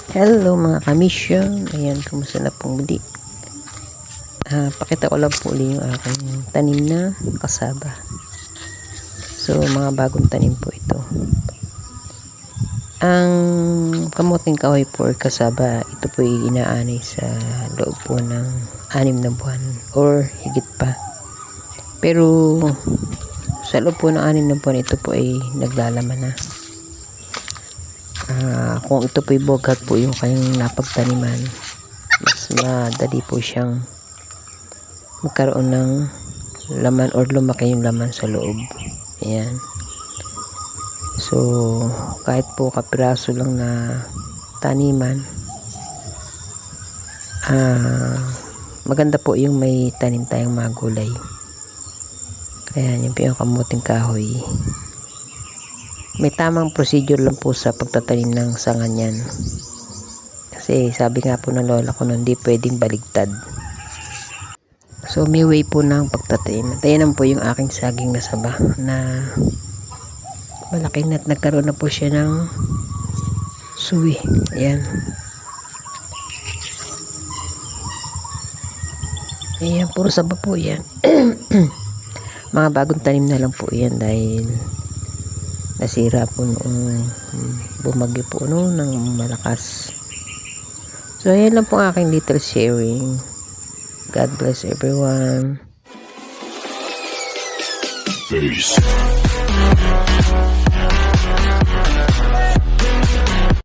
Hello mga kamisyon, ayan, kumusta na pong muli. Pakita ko lang po ulit yung aking tanim na kasaba. So mga bagong tanim po ito. Ang kamuting kahoy po or kasaba, ito po ay inaanay sa loob po ng 6 na buwan or higit pa. Pero sa loob po ng 6 na buwan, ito po ay naglalaman na. Kung ito po'y boghat po yung kayong napagtaniman, mas madali po siyang magkaroon ng laman or lumaki yung laman sa loob. Ayan. So kahit po kapiraso lang na taniman, maganda po yung may tanim tayong mga gulay. Kaya yung kamuting kahoy, may tamang procedure lang po sa pagtatanim ng sanga niyan. Kasi sabi nga po ng lola ko, hindi pwedeng baligtad. So may way po ng pagtatanim. At ayan po yung aking saging na saba na malaki na at nagkaroon na po siya ng suwi. Ayan. Ayan, puro saba po yan. Mga bagong tanim na lang po yan dahil nasira po noong bumagyo po ng malakas. So ayan lang po aking little sharing. God bless everyone. Peace.